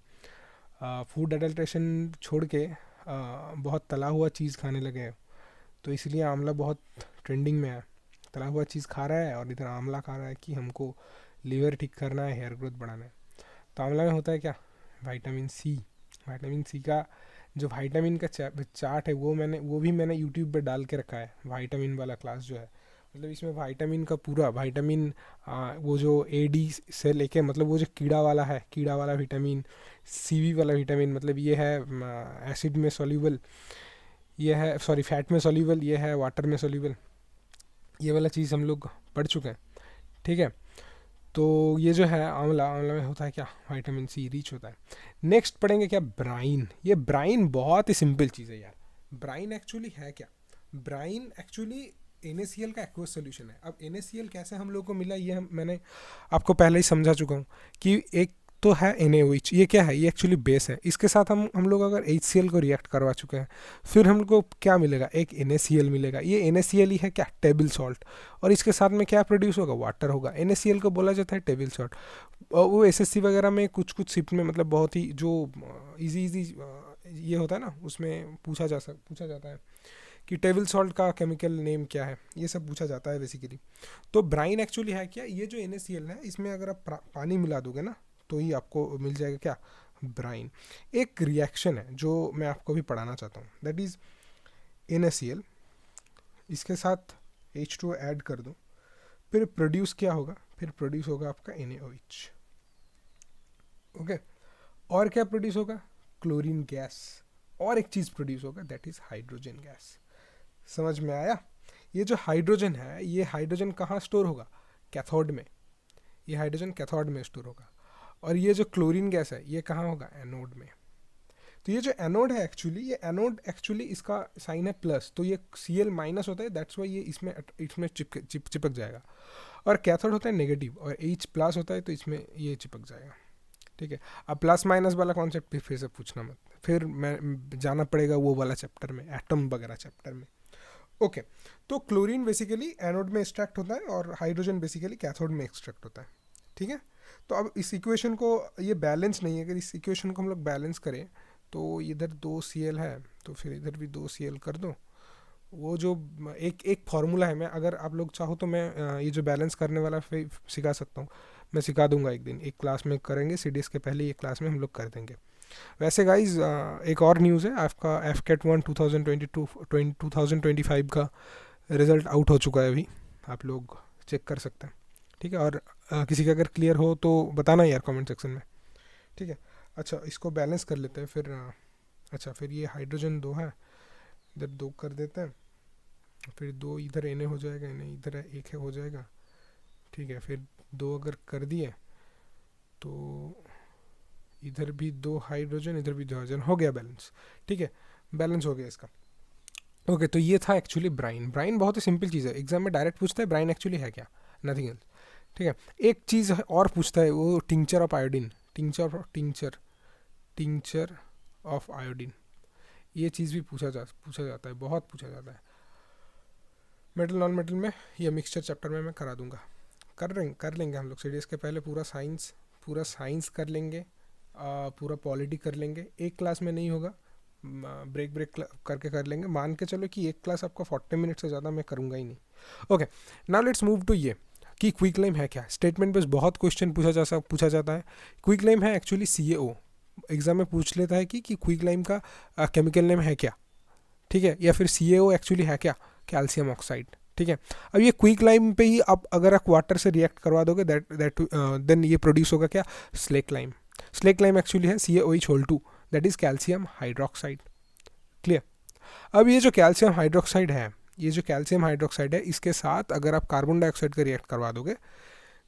फूड अडल्ट्रेशन छोड़ के बहुत तला हुआ चीज़ खाने लगे हैं, तो इसलिए आंवला बहुत ट्रेंडिंग में है। तला हुआ चीज़ खा रहा है और इधर आंवला खा रहा है कि हमको लीवर ठीक करना है, हेयर ग्रोथ बढ़ाना है। तो आंवला में होता है क्या, विटामिन सी। विटामिन सी का जो विटामिन का चार्ट है वो भी मैंने यूट्यूब पर डाल के रखा है, विटामिन वाला क्लास जो है। मतलब इसमें विटामिन का पूरा विटामिन, वो जो AD से लेके, मतलब वो जो कीड़ा वाला है, कीड़ा वाला विटामिन, CV वाला विटामिन, मतलब ये है एसिड में सॉल्यूबल, ये है सॉरी फैट में सॉल्यूबल, ये है वाटर में सॉल्यूबल। ये वाला चीज़ हम लोग पढ़ चुके हैं। ठीक है, तो ये जो है आंवला, आंवला में होता है क्या, विटामिन सी रिच होता है। नेक्स्ट पढ़ेंगे क्या, ब्राइन। ये ब्राइन बहुत ही सिंपल चीज़ है यार। ब्राइन एक्चुअली है क्या, ब्राइन एक्चुअली NaCl का एक्वस सोल्यूशन है। अब NaCl कैसे हम लोग को मिला, मैंने आपको पहले ही समझा चुका हूँ कि एक तो है NaOH, ये क्या है, ये एक्चुअली बेस है। इसके साथ हम लोग अगर HCl को रिएक्ट करवा चुके हैं, फिर हम लोग को क्या मिलेगा, एक NaCl मिलेगा। ये NaCl ही है क्या, टेबल सॉल्ट। और इसके साथ में क्या प्रोड्यूस होगा, वाटर होगा। NaCl को बोला जाता है टेबल सॉल्ट। और वो SSC वगैरह में कुछ कुछ शिफ्ट में, मतलब बहुत ही जो इजी इजी ये होता है ना, उसमें पूछा जाता है कि टेबल सॉल्ट का केमिकल नेम क्या है, ये सब पूछा जाता है बेसिकली। तो ब्राइन एक्चुअली है क्या, ये जो NaCl है, इसमें अगर आप पानी मिला दोगे ना तो ही आपको मिल जाएगा क्या, ब्राइन। एक रिएक्शन है जो मैं आपको भी पढ़ाना चाहता हूँ, दैट इज़ NaCl, इसके साथ H2O ऐड कर दो, फिर प्रोड्यूस क्या होगा, फिर प्रोड्यूस होगा आपका NaOH। ओके, और क्या प्रोड्यूस होगा, क्लोरीन गैस। और एक चीज़ प्रोड्यूस होगा, दैट इज़ हाइड्रोजन गैस। समझ में आया। ये जो हाइड्रोजन है, ये हाइड्रोजन कहाँ स्टोर होगा, कैथोड में। ये हाइड्रोजन कैथोड में स्टोर होगा। और ये जो क्लोरीन गैस है, ये कहाँ होगा, एनोड में। तो ये जो एनोड है एक्चुअली, ये एनोड एक्चुअली इसका साइन है प्लस, तो ये Cl माइनस होता है, दैट्स वाई ये इसमें चिपक जाएगा। और कैथोड होता है नेगेटिव, और H प्लस होता है, तो इसमें ये चिपक जाएगा। ठीक है, अब प्लस माइनस वाला कॉन्सेप्ट फिर से पूछना मत, फिर मैं जाना पड़ेगा वो वाला चैप्टर में, एटम वगैरह चैप्टर में। ओके, तो क्लोरीन बेसिकली एनोड में एक्सट्रैक्ट होता है और हाइड्रोजन बेसिकली कैथोड में एक्सट्रैक्ट होता है। ठीक है, तो अब इस इक्वेशन को, ये बैलेंस नहीं है, अगर इस इक्वेशन को हम लोग बैलेंस करें तो इधर 2Cl है, तो फिर इधर भी 2Cl कर दो। वो जो एक एक फार्मूला है, मैं अगर आप लोग चाहो तो मैं ये जो बैलेंस करने वाला सिखा सकता हूँ, मैं सिखा दूंगा एक दिन, एक क्लास में करेंगे, CDS के पहले एक क्लास में हम लोग कर देंगे। वैसे गाइज एक और न्यूज़ है, आपका FCAT 1 2025 का रिज़ल्ट आउट हो चुका है अभी, आप लोग चेक कर सकते हैं। ठीक है, और किसी का अगर क्लियर हो तो बताना यार कमेंट सेक्शन में। ठीक है, अच्छा इसको बैलेंस कर लेते हैं फिर। अच्छा, फिर ये हाइड्रोजन 2 है, इधर 2 कर देते हैं, फिर 2 इधर Na हो जाएगा, Na इधर है, 1 है हो जाएगा। ठीक है, फिर 2 अगर कर दिए तो इधर भी 2 हाइड्रोजन, इधर भी 2 हाइड्रोजन, हो गया बैलेंस। ठीक है, बैलेंस हो गया इसका। ओके, तो ये था एक्चुअली ब्राइन। ब्राइन बहुत ही सिंपल चीज़ है, एग्जाम में डायरेक्ट पूछता है ब्राइन एक्चुअली है क्या, नथिंग एल्स। ठीक है, एक चीज़ और पूछता है, वो tincture of iodine, tincture of iodine, ये चीज़ भी पूछा जाता है, बहुत पूछा जाता है। मेटल नॉन मेटल में, ये मिक्सचर चैप्टर में मैं करा दूंगा, कर लेंगे हम लोग CDS के पहले पूरा साइंस कर लेंगे, पूरा पॉलिटी कर लेंगे। एक क्लास में नहीं होगा, ब्रेक करके कर लेंगे। मान के चलो कि एक क्लास आपका 40 मिनट से ज़्यादा मैं करूँगा ही नहीं। Okay, now let's move to ये। कि क्विकलाइम है क्या। स्टेटमेंट बेस्ड बहुत क्वेश्चन पूछा जाता है। क्विकलाइम है एक्चुअली CaO, एग्जाम में पूछ लेता है कि क्विकलाइम का केमिकल नेम है क्या, ठीक है, या फिर CaO एक्चुअली है क्या, कैल्शियम ऑक्साइड, ठीक है। अब ये क्विकलाइम पे ही आप अगर आप वाटर से रिएक्ट करवा दोगे देन ये प्रोड्यूस होगा क्या, slack lime. Slack lime actually है CaOH2, that is calcium hydroxide. Clear. अब ये जो कैल्शियम हाइड्रोक्साइड है, इसके साथ अगर आप कार्बन डाइऑक्साइड का रिएक्ट करवा दोगे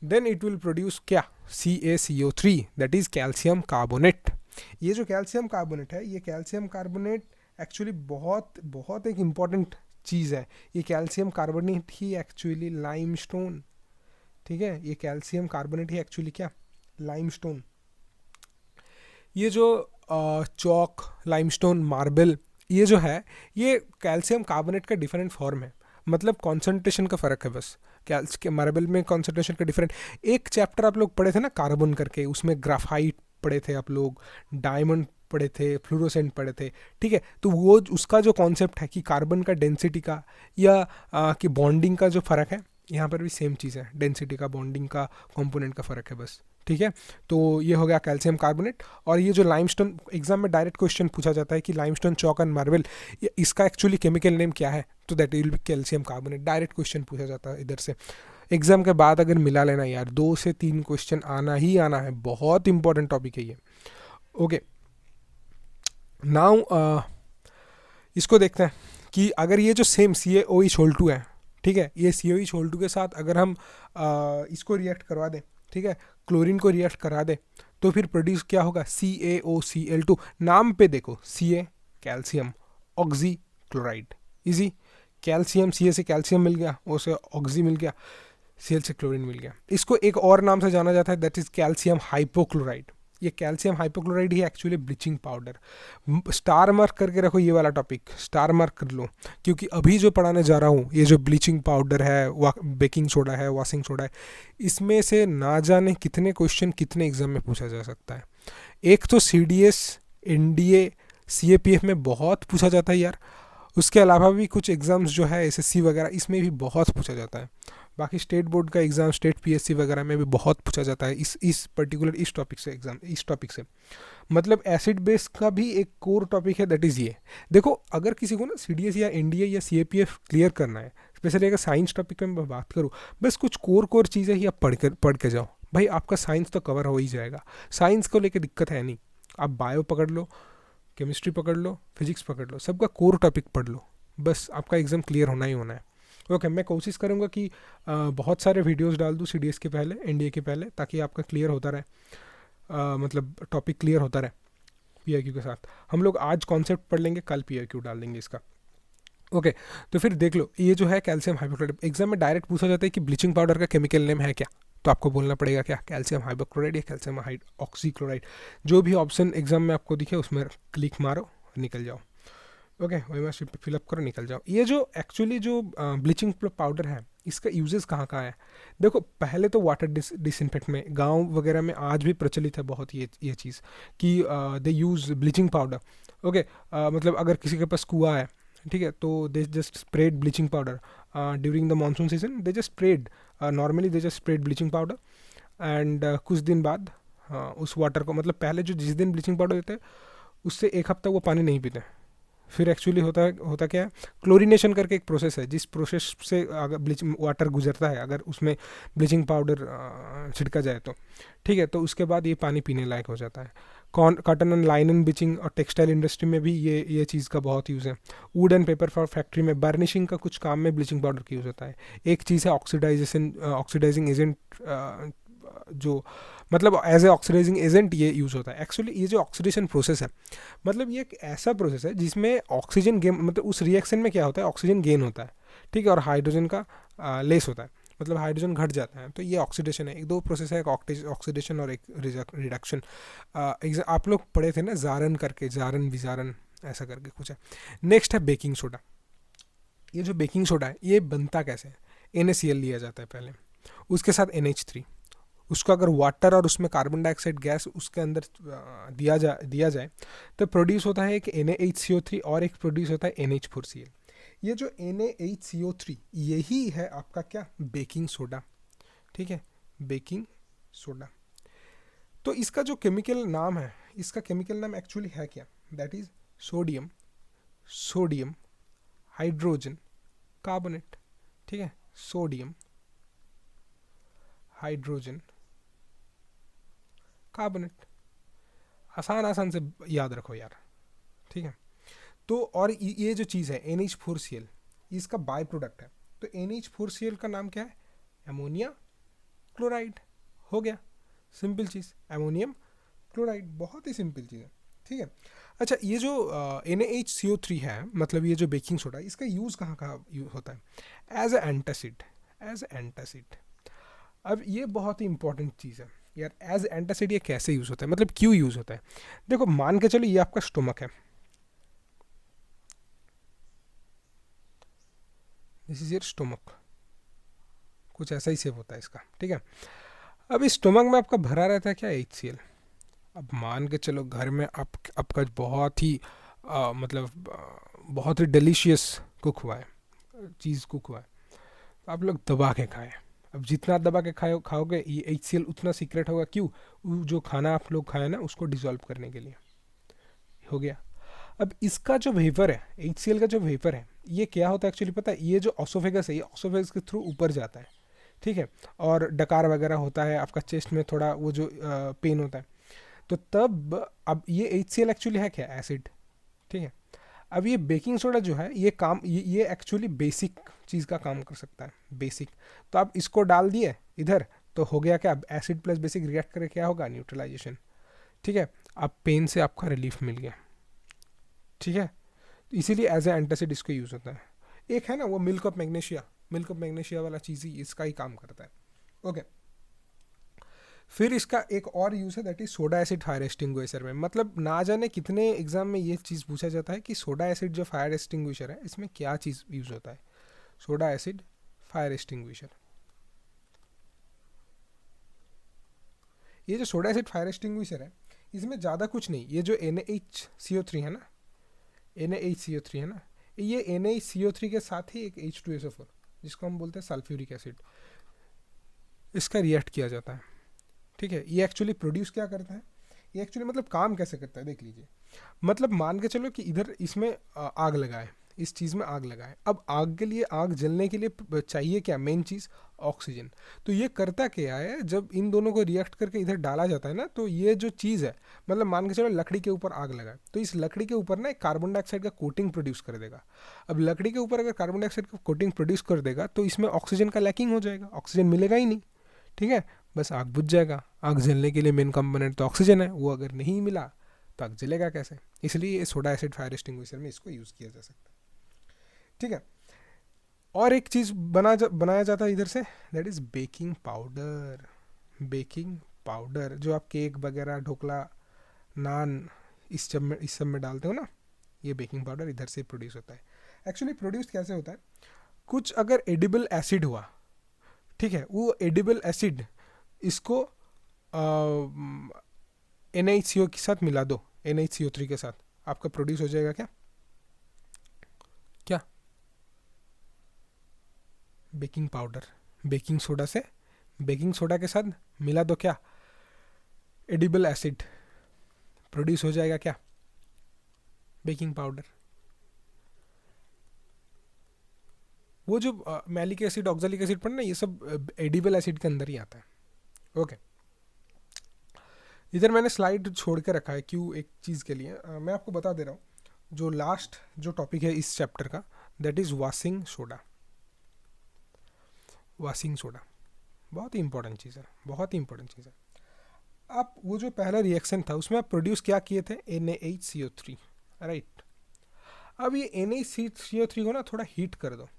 देन इट विल प्रोड्यूस क्या, CaCO3, that is calcium carbonate. ये जो कैल्शियम कार्बोनेट है, ये कैल्शियम कार्बोनेट एक्चुअली बहुत एक इम्पॉर्टेंट चीज़ है। ये कैल्शियम कार्बोनेट ही एक्चुअली लाइमस्टोन, ठीक है, ये कैल्शियम कार्बोनेट ही एक्चुअली क्या, लाइमस्टोन। ये जो चौक, लाइमस्टोन, मार्बल, ये जो है ये कैल्शियम कार्बोनेट का डिफरेंट फॉर्म है, मतलब कॉन्सेंट्रेशन का फ़र्क है बस। के मार्बल में कॉन्सेंट्रेशन का डिफरेंट। एक चैप्टर आप लोग पढ़े थे ना कार्बन करके, उसमें ग्राफाइट पढ़े थे आप लोग, डायमंड पढ़े थे, फ्लोरोसेंट पढ़े थे, ठीक है। तो वो उसका जो कॉन्सेप्ट है कि कार्बन का डेंसिटी का या कि बॉन्डिंग का जो फ़र्क है, यहाँ पर भी सेम चीज़ है, डेंसिटी का, बॉन्डिंग का, कंपोनेंट का फ़र्क है बस, ठीक है। तो ये हो गया कैल्शियम कार्बोनेट। और ये जो लाइमस्टोन, एग्जाम में डायरेक्ट क्वेश्चन पूछा जाता है कि लाइमस्टोन, चौक एंड मार्बल, इसका एक्चुअली केमिकल नेम क्या है, तो that will be calcium carbonate. Direct question पूछा जाता है इधर से। एग्जाम के बाद अगर मिला लेना यार, 2 से 3 क्वेश्चन आना ही आना है, बहुत इंपॉर्टेंट टॉपिक है ये। ओके, नाउ इसको देखते हैं कि अगर ये जो सेम CaOH2 है, ठीक है, ये CaOH2 के साथ अगर हम इसको रिएक्ट करवा दें, ठीक है, क्लोरीन को रिएक्ट करा दे, तो फिर प्रोड्यूस क्या होगा, CaOCl2। नाम पे देखो, Ca calcium, oxy chloride, easy. Calcium, Ca से कैल्शियम मिल गया, O से ऑक्सी मिल गया, Cl से क्लोरीन मिल गया। इसको एक और नाम से जाना जाता है, दैट इज कैल्शियम हाइपोक्लोराइड। ये कैल्शियम हाइपोक्लोराइड ही actually bleaching powder. Star mark करके रखो ये वाला टॉपिक, स्टार मार्क कर लो, क्योंकि अभी जो पढ़ाने जा रहा हूँ, ये जो ब्लीचिंग पाउडर है, बेकिंग सोडा है, वॉशिंग सोडा है, इसमें से ना जाने कितने क्वेश्चन कितने एग्जाम में पूछा जा सकता है। एक तो CDS, NDA, CAPF में बहुत पूछा जाता है यार, उसके अलावा भी कुछ एग्ज़ाम्स जो है SSC वगैरह, इसमें भी बहुत पूछा जाता है। बाकी स्टेट बोर्ड का एग्ज़ाम, स्टेट PSC वगैरह में भी बहुत पूछा जाता है इस पर्टिकुलर इस टॉपिक से, एग्जाम इस टॉपिक से। मतलब एसिड बेस का भी एक कोर टॉपिक है, दैट इज़ ये। देखो, अगर किसी को ना CDS या NDA या CAPF क्लियर करना है, स्पेशली अगर साइंस टॉपिक में मैं बात करूँ, बस कुछ कोर चीज़ें ही आप पढ़ के जाओ भाई, आपका साइंस तो कवर हो ही जाएगा। साइंस को लेकर दिक्कत है नहीं, आप बायो पकड़ लो, केमिस्ट्री पकड़ लो, फिजिक्स पकड़ लो, सबका कोर टॉपिक पढ़ लो, बस आपका एग्ज़ाम क्लियर होना ही होना है। ओके, मैं कोशिश करूँगा कि बहुत सारे वीडियोस डाल दूँ CDS के पहले, NDA के पहले, ताकि आपका क्लियर होता रहे, मतलब टॉपिक क्लियर होता रहे PIQ के साथ। हम लोग आज कॉन्सेप्ट पढ़ लेंगे, कल PIQ डाल देंगे इसका। ओके, तो फिर देख लो, ये जो है कैल्शियम हाइपोक्लोराइड, एग्जाम में डायरेक्ट पूछा जाता है कि ब्लीचिंग पाउडर का केमिकल नेम है क्या, तो आपको बोलना पड़ेगा क्या, कैल्शियम हाइपोक्लोराइड या कैल्शियम ऑक्सीक्लोराइड। जो भी ऑप्शन एग्जाम में आपको दिखे उसमें क्लिक मारो, निकल जाओ। ओके, वही मैं फिलअप करो, निकल जाओ। ये जो एक्चुअली जो ब्लीचिंग पाउडर है, इसका यूजेस कहाँ कहाँ है। देखो, पहले तो वाटर डिसइंफेक्ट में, गांव वगैरह में आज भी प्रचलित है बहुत ये चीज़ कि दे यूज़ ब्लीचिंग पाउडर। ओके, मतलब अगर किसी के पास कुआं है, ठीक है, तो they just spread bleaching powder during the monsoon season, they just spread, normally they just spread bleaching powder and कुछ दिन बाद उस वाटर को, मतलब पहले जो जिस दिन ब्लीचिंग पाउडर देते हैं उससे एक हफ्ता वो पानी नहीं पीते। फिर एक्चुअली होता क्या है, क्लोरीनेशन करके एक प्रोसेस है, जिस प्रोसेस से अगर ब्लीचिंग वाटर गुजरता है, अगर उसमें ब्लीचिंग पाउडर छिड़का जाए तो, ठीक है, तो उसके बाद ये पानी पीने लायक हो जाता है। कॉटन एंड लाइनन ब्लीचिंग और टेक्सटाइल इंडस्ट्री में भी ये चीज़ का बहुत यूज़ है। Would and paper for factory में बर्निशिंग का कुछ काम में ब्लीचिंग पाउडर की यूज़ होता है। एक चीज़ है ऑक्सीडाइजिंग एजेंट, जो मतलब एज ए ऑक्सीडाइजिंग एजेंट ये यूज़ होता है। एक्चुअली ये जो ऑक्सीडेशन प्रोसेस है, मतलब ये एक ऐसा प्रोसेस है जिसमें ऑक्सीजन गेन, मतलब उस रिएक्शन में क्या होता है, ऑक्सीजन गेन होता है, ठीक है, और हाइड्रोजन का लेस होता है, मतलब हाइड्रोजन घट जाता है। तो ये ऑक्सीडेशन है। एक दो प्रोसेस है, एक ऑक्सीडेशन और एक रिडक्शन। आप लोग पढ़े थे ना जारन करके, जारन विजारन ऐसा करके कुछ है। नेक्स्ट है बेकिंग सोडा। ये जो बेकिंग सोडा है ये बनता कैसे है, NaCl लिया जाता है पहले, उसके साथ NH3, उसको अगर वाटर और उसमें कार्बन डाइऑक्साइड गैस उसके अंदर दिया जाए तो प्रोड्यूस होता है एक NaHCO3 और एक प्रोड्यूस होता है NH4Cl। ये जो NaHCO3 यही है आपका क्या, बेकिंग सोडा। ठीक है, बेकिंग सोडा। तो इसका जो केमिकल नाम है, इसका केमिकल नाम एक्चुअली है क्या? That is sodium hydrogen carbonate. ठीक है, सोडियम हाइड्रोजन कार्बोनेट। आसान से याद रखो यार, ठीक है। तो और ये जो चीज़ है NH4Cl, इसका बाय प्रोडक्ट है। तो NH4Cl का नाम क्या है? Ammonia chloride. हो गया, सिंपल चीज़, अमोनियम क्लोराइड, बहुत ही सिंपल चीज़ है, ठीक है। अच्छा, ये जो NaHCO3 है, मतलब ये जो बेकिंग सोडा, इसका यूज़ कहाँ कहाँ यूज होता है? As a antacid, as antacid. अब ये बहुत ही इंपॉर्टेंट चीज़ है यार, एज एंटासिड ये कैसे यूज़ होता है, मतलब क्यों यूज़ होता है? देखो, मान के चलो ये आपका स्टोमक है, दिस इज योर स्टोमक, कुछ ऐसा ही सेव होता है इसका, ठीक है। अब इस स्टोमक में आपका भरा रहता है क्या? HCl। अब मान के चलो घर में आपका बहुत ही मतलब बहुत ही डिलीशियस कुक हुआ है, चीज़ कुक हुआ है, तो आप लोग दबा के खाएं। अब जितना दबा के खाओगे ये HCl उतना सीक्रेट होगा। क्यों? जो खाना आप लोग खाए ना उसको डिसॉल्व करने के लिए। हो गया। अब इसका जो वेपर है, HCl का जो वेपर है, ये क्या होता है एक्चुअली पता है? ये जो ऑसोफेगस है, ये ऑसोफेगस के थ्रू ऊपर जाता है, ठीक है। और डकार वगैरह होता है, आपका चेस्ट में थोड़ा वो जो पेन होता है, तो तब अब ये HCl एक्चुअली है क्या? एसिड, ठीक है। अब ये बेकिंग सोडा जो है, ये एक्चुअली बेसिक चीज़ का काम कर सकता है, बेसिक। तो आप इसको डाल दिए इधर, तो हो गया क्या? अब एसिड प्लस बेसिक रिएक्ट करके क्या होगा? न्यूट्रलाइजेशन, ठीक है। अब पेन से आपका रिलीफ मिल गया, ठीक है। तो इसीलिए एज ए एंटासिड इसको यूज़ होता है। एक है ना वो मिल्क ऑफ मैग्नीशिया वाला चीज़ ही इसका ही काम करता है, ओके। फिर इसका एक और यूज़ है, that is soda acid fire extinguisher में। मतलब ना जाने कितने एग्जाम में ये चीज़ पूछा जाता है कि सोडा एसिड जो फायर एक्सटिंग्विशर है, इसमें क्या चीज़ यूज़ होता है? Soda acid fire extinguisher. ये जो सोडा एसिड फायर एक्सटिंग्विशर है, इसमें ज़्यादा कुछ नहीं, ये जो NaHCO3 है ना, NaHCO3 है ना, ये NaHCO3 के साथ ही एक H2SO4, जिसको हम बोलते हैं सल्फ्यूरिक एसिड, इसका रिएक्ट किया जाता है, ठीक है। ये एक्चुअली प्रोड्यूस क्या करता है? ये एक्चुअली मतलब काम कैसे करता है देख लीजिए। मतलब मान के चलो कि इधर इसमें आग लगाए, इस चीज़ में आग लगाए। अब आग के लिए, आग जलने के लिए चाहिए क्या? मेन चीज़ ऑक्सीजन। तो ये करता क्या है, जब इन दोनों को रिएक्ट करके इधर डाला जाता है ना, तो ये जो चीज़ है, मतलब मान के चलो लकड़ी के ऊपर आग लगाए, तो इस लकड़ी के ऊपर ना एक कार्बन डाइऑक्साइड का कोटिंग प्रोड्यूस कर देगा। अब लकड़ी के ऊपर अगर कार्बन डाइऑक्साइड का कोटिंग प्रोड्यूस कर देगा, तो इसमें ऑक्सीजन का लैकिंग हो जाएगा, ऑक्सीजन मिलेगा ही नहीं, ठीक है। बस आग बुझ जाएगा। आग जलने के लिए मेन कंपोनेंट तो ऑक्सीजन है, वो अगर नहीं मिला तो आग जलेगा कैसे? इसलिए सोडा एसिड फायर एक्सटिंग्विशर में इसको यूज़ किया जा सकता है, ठीक है। और एक चीज़ बनाया जाता है इधर से, that is baking powder. Baking powder जो आप केक वगैरह, ढोकला, नान, इस सब में डालते हो ना, ये बेकिंग पाउडर इधर से प्रोड्यूस होता है। एक्चुअली प्रोड्यूस कैसे होता है? कुछ अगर एडिबल एसिड हुआ, ठीक है, वो एडिबल एसिड इसको NaHCO के साथ मिला दो, NaHCO3 के साथ, आपका प्रोड्यूस हो जाएगा क्या? क्या? Baking powder. बेकिंग सोडा से, बेकिंग सोडा के साथ मिला दो क्या? एडिबल एसिड, प्रोड्यूस हो जाएगा क्या? Baking powder. वो जो मैलिक एसिड, ऑक्जेलिक एसिड पढ़ना, ये सब एडिबल एसिड के अंदर ही आता है, ओके। इधर मैंने स्लाइड छोड़ के रखा है, क्यों? एक चीज़ के लिए मैं आपको बता दे रहा हूँ। जो लास्ट जो टॉपिक है इस चैप्टर का, that is washing soda. Washing soda बहुत ही इंपॉर्टेंट चीज़ है, बहुत ही इंपॉर्टेंट चीज़ है। आप वो जो पहला रिएक्शन था उसमें आप प्रोड्यूस क्या किए थे? NaHCO3, right. अब ये NaHCO3 को ना थोड़ा हीट कर दो,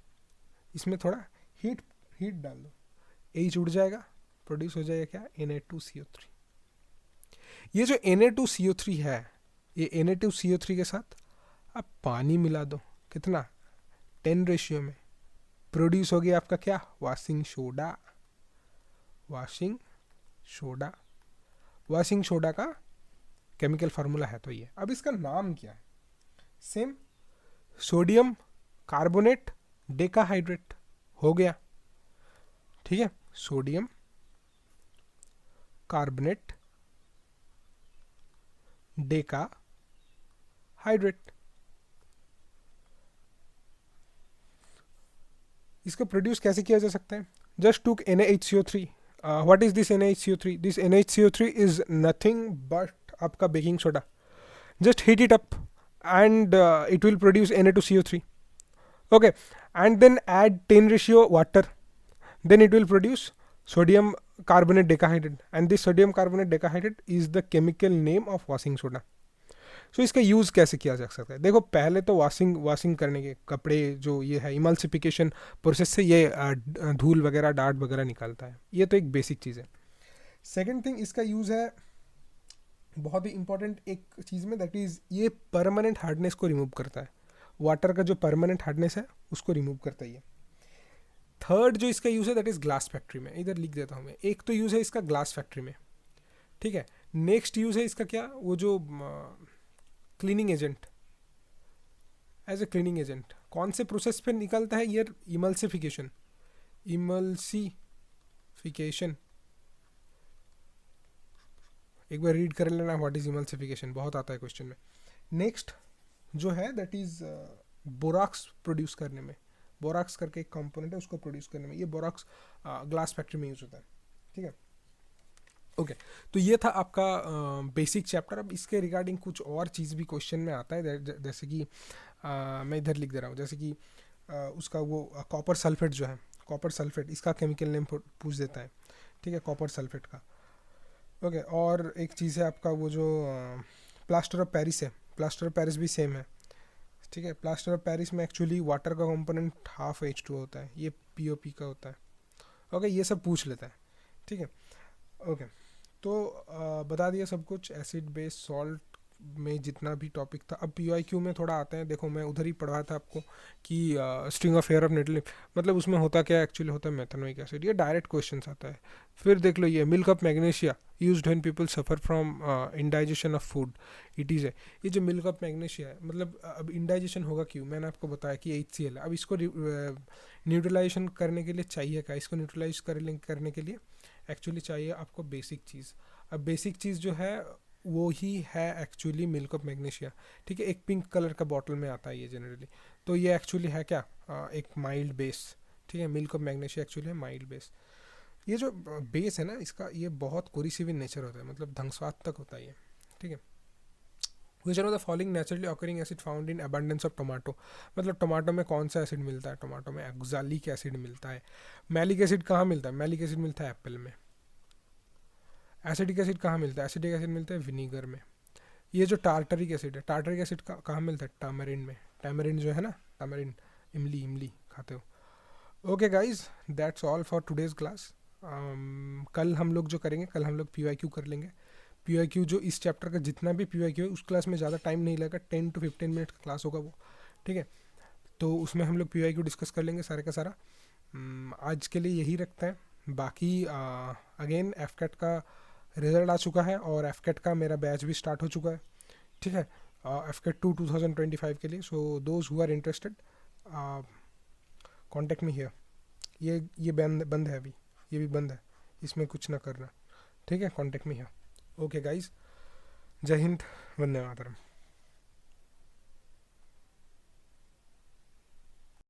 इसमें थोड़ा हीट डाल दो, H उड़ जाएगा, प्रोड्यूस हो जाएगा क्या? Na2CO3। ये जो Na2CO3 है, ये Na2CO3 के साथ आप पानी मिला दो, कितना? 10 रेशियो में, प्रोड्यूस हो गया आपका क्या? Washing soda. Washing soda, washing soda का केमिकल फार्मूला है तो ये। अब इसका नाम क्या है? Same, sodium carbonate decahydrate. हो गया, ठीक है, सोडियम कार्बोनेट डेका हाइड्रेट। इसको प्रोड्यूस कैसे किया जा सकता है? Just took NaHCO3। What is this NaHCO3? This NaHCO3 is nothing but आपका baking soda. Just heat it up and it will produce Na2CO3. Okay, and then add 10 ratio water, then it will produce sodium carbonate decahydrate, and this sodium carbonate decahydrate is the chemical name of washing soda. So इसका use कैसे किया जा सकता है? देखो, पहले तो washing करने के कपड़े जो ये है इमल्सिफिकेशन प्रोसेस से ये धूल वगैरह डार्ट वगैरह निकालता है, ये तो एक बेसिक चीज़ है। सेकेंड थिंग इसका यूज़ है बहुत ही इंपॉर्टेंट एक चीज़ में, दैट इज़ ये परमानेंट हार्डनेस को रिमूव करता है। वाटर का जो परमानेंट हार्डनेस है उसको रिमूव करता है ये। थर्ड जो इसका यूज़ है दैट इज़ ग्लास फैक्ट्री में, इधर लिख देता हूँ मैं। एक तो यूज़ है इसका ग्लास फैक्ट्री में, ठीक है। नेक्स्ट यूज़ है इसका क्या, वो जो cleaning agent, as a cleaning agent. कौन से प्रोसेस पे निकलता है ये? इमल्सिफिकेशन। एक बार रीड कर लेना व्हाट इज इमल्सिफिकेशन, बहुत आता है क्वेश्चन में। नेक्स्ट जो है दैट इज बोराक्स प्रोड्यूस करने में, बोराक्स करके एक कंपोनेंट है उसको प्रोड्यूस करने में, ये बोराक्स ग्लास फैक्ट्री में यूज होता है, ठीक है। ओके, तो ये था आपका बेसिक चैप्टर। अब इसके रिगार्डिंग कुछ और चीज़ भी क्वेश्चन में आता है, जैसे कि मैं इधर लिख दे रहा हूँ, जैसे कि उसका वो कॉपर सल्फेट जो है, कॉपर सल्फेट, इसका केमिकल नेम पूछ देता है, ठीक है, कॉपर सल्फेट का। ओके, और एक चीज़ है आपका वो जो प्लास्टर ऑफ पेरिस है, प्लास्टर ऑफ पेरिस भी सेम है, ठीक है। प्लास्टर ऑफ पेरिस में एक्चुअली वाटर का कंपोनेंट हाफ H2 होता है, ये POP का होता है। ओके, ये सब पूछ लेता है, ठीक है। ओके, तो बता दिया सब कुछ, एसिड बेस सॉल्ट में जितना भी टॉपिक था। अब PYQ में थोड़ा आते हैं। देखो, मैं उधर ही पढ़ा था आपको कि स्ट्रिंग ऑफ हेयर ऑफ नेटलिफ, मतलब उसमें होता क्या एक्चुअली होता है मेथनोइक एसिड, ये डायरेक्ट क्वेश्चन आता है। फिर देख लो ये milk of magnesia used when people suffer from indigestion of food, it is है। ये जो मिल्क ऑफ मैग्नीशिया है, मतलब अब इंडाइजेशन होगा क्यों, मैंने आपको बताया कि HCl है। अब इसको न्यूट्रलाइजेशन करने के लिए चाहिए क्या? इसको न्यूट्रलाइज करने के लिए एक्चुअली चाहिए आपको बेसिक चीज़। अब बेसिक चीज़ जो है वो ही है एक्चुअली मिल्क ऑफ मैग्नीशिया, ठीक है। एक पिंक कलर का बॉटल में आता है ये जनरली, तो ये एक्चुअली है क्या, एक माइल्ड बेस, ठीक है। मिल्क ऑफ मैग्नीशिया एक्चुअली है माइल्ड बेस। ये जो बेस है ना इसका, ये बहुत कोरिसिव इन नेचर होता है, मतलब ध्वंसवाद तक होता है ये, ठीक है। Which are the following naturally occurring acid found in abundance of tomato, मतलब टोमेटो में कौन सा एसिड मिलता है? टोमेटो में ऑक्सैलिक एसिड मिलता है। मैलिक एसिड कहाँ मिलता है? मैलिक एसिड मिलता है एप्पल में। एसिडिक एसिड कहाँ मिलता है? एसिडिक एसिड मिलता है विनीगर में। ये जो टार्टरिक एसिड है, टार्टरिक एसिड कहाँ मिलता है? टामरिन में। टामरिन जो है ना, टामरिन, इमली खाते हो। Okay guys, that's all for today's class. कल हम लोग जो करेंगे, कल हम लोग PYQ कर लेंगे। PYQ जो इस चैप्टर का जितना भी PYQ है उस क्लास में ज़्यादा टाइम नहीं लगेगा, 10 to 15 मिनट का क्लास होगा वो, ठीक है। तो उसमें हम लोग PYQ डिस्कस कर लेंगे सारे का सारा। आज के लिए यही रखते हैं। बाकी अगेन FCAT का रिजल्ट आ चुका है और FCAT का मेरा बैच भी स्टार्ट हो चुका है, ठीक है, FCAT 2 2025 के लिए। So those who are interested contact me here. ये बंद है अभी, ये भी बंद है, इसमें कुछ ना करना, ठीक है। Contact me here. Okay guys, जय हिंद, वंदे मातरम।